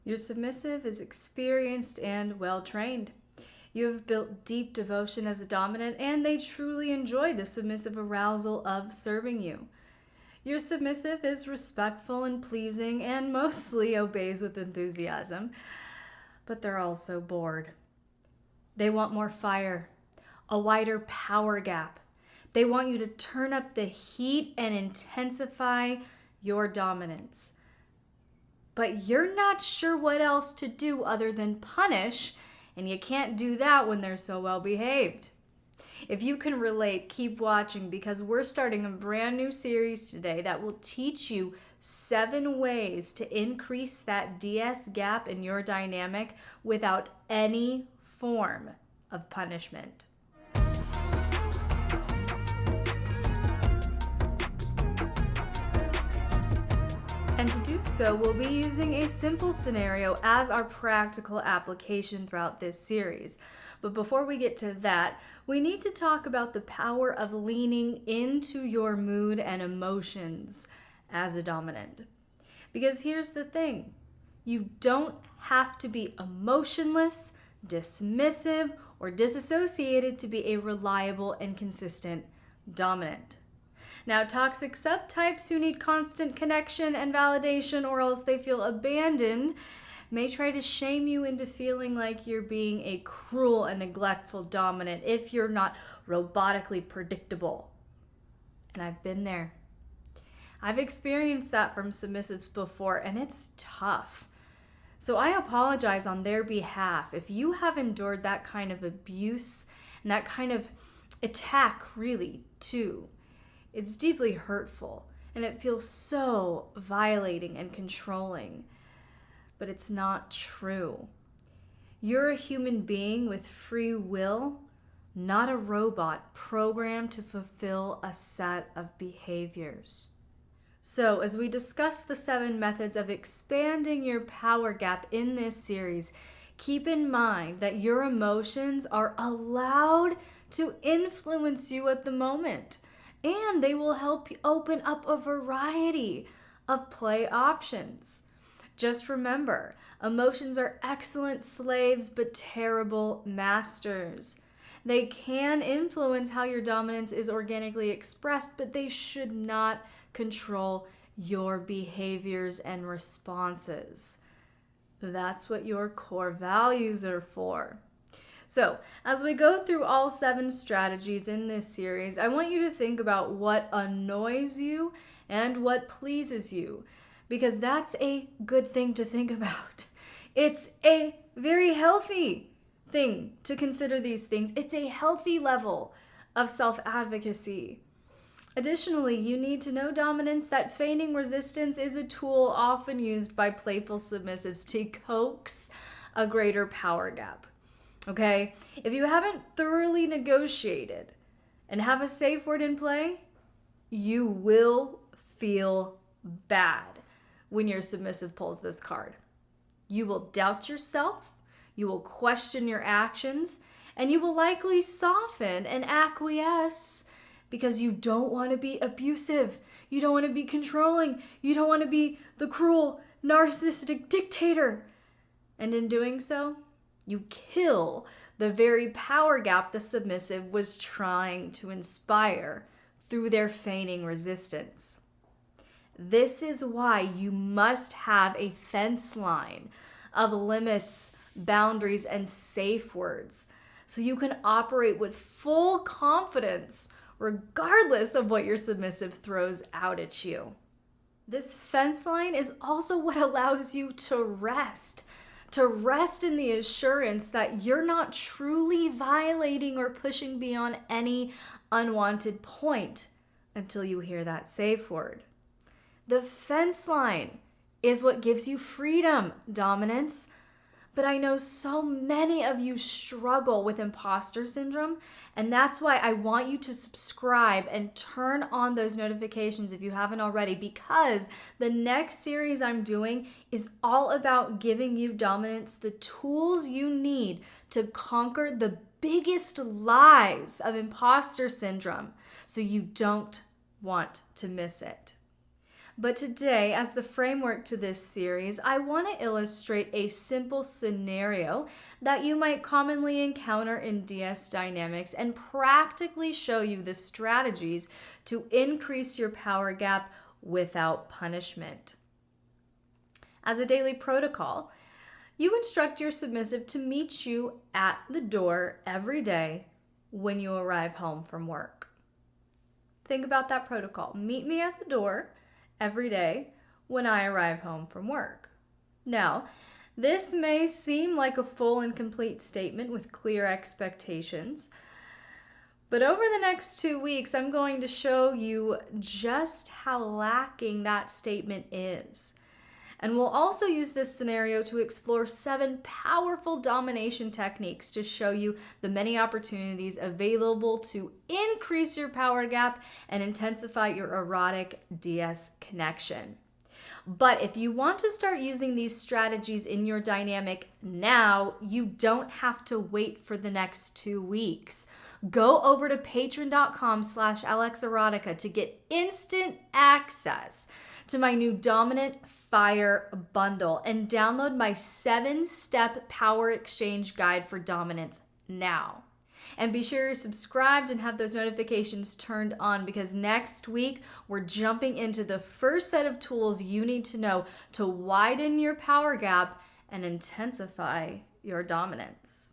Your submissive is experienced and well-trained. You have built deep devotion as a dominant, and they truly enjoy the submissive arousal of serving you. Your submissive is respectful and pleasing and mostly obeys with enthusiasm, but they're also bored. They want more fire, a wider power gap. They want you to turn up the heat and intensify your dominance. But you're not sure what else to do other than punish, and you can't do that when they're so well behaved. If you can relate, keep watching because we're starting a brand new series today that will teach you 7 ways to increase that DS gap in your dynamic without any form of punishment. And to do so, we'll be using a simple scenario as our practical application throughout this series. But before we get to that, we need to talk about the power of leaning into your mood and emotions as a dominant. Because here's the thing, you don't have to be emotionless, dismissive, or disassociated to be a reliable and consistent dominant. Now, toxic subtypes who need constant connection and validation or else they feel abandoned may try to shame you into feeling like you're being a cruel and neglectful dominant if you're not robotically predictable. And I've been there. I've experienced that from submissives before, and it's tough. So I apologize on their behalf if you have endured that kind of abuse and that kind of attack, really, too. It's deeply hurtful, and it feels so violating and controlling. But it's not true. You're a human being with free will, not a robot programmed to fulfill a set of behaviors. So, as we discuss the 7 methods of expanding your power gap in this series, keep in mind that your emotions are allowed to influence you at the moment. And they will help you open up a variety of play options. Just remember, emotions are excellent slaves but terrible masters. They can influence how your dominance is organically expressed, but they should not control your behaviors and responses. That's what your core values are for. So, as we go through all 7 strategies in this series, I want you to think about what annoys you and what pleases you, because that's a good thing to think about. It's a very healthy thing to consider these things. It's a healthy level of self-advocacy. Additionally, you need to know, dominance, that feigning resistance is a tool often used by playful submissives to coax a greater power gap. Okay, if you haven't thoroughly negotiated and have a safe word in play, you will feel bad when your submissive pulls this card. You will doubt yourself, you will question your actions, and you will likely soften and acquiesce because you don't want to be abusive, you don't want to be controlling, you don't want to be the cruel, narcissistic dictator. And in doing so, you kill the very power gap the submissive was trying to inspire through their feigning resistance. This is why you must have a fence line of limits, boundaries, and safe words so you can operate with full confidence regardless of what your submissive throws out at you. This fence line is also what allows you to rest in the assurance that you're not truly violating or pushing beyond any unwanted point until you hear that safe word. The fence line is what gives you freedom, dominance. But I know so many of you struggle with imposter syndrome, and that's why I want you to subscribe and turn on those notifications if you haven't already, because the next series I'm doing is all about giving you, dominance, the tools you need to conquer the biggest lies of imposter syndrome so you don't want to miss it. But today, as the framework to this series, I want to illustrate a simple scenario that you might commonly encounter in DS dynamics and practically show you the strategies to increase your power gap without punishment. As a daily protocol, you instruct your submissive to meet you at the door every day when you arrive home from work. Think about that protocol. Meet me at the door every day when I arrive home from work. Now, this may seem like a full and complete statement with clear expectations, but over the next 2 weeks, I'm going to show you just how lacking that statement is. And we'll also use this scenario to explore 7 powerful domination techniques to show you the many opportunities available to increase your power gap and intensify your erotic DS connection. But if you want to start using these strategies in your dynamic now, you don't have to wait for the next 2 weeks. Go over to patreon.com/LXerotica to get instant access to my new Dominant Fire bundle and download my 7-step power exchange guide for dominance now. And be sure you're subscribed and have those notifications turned on, because next week we're jumping into the first set of tools you need to know to widen your power gap and intensify your dominance.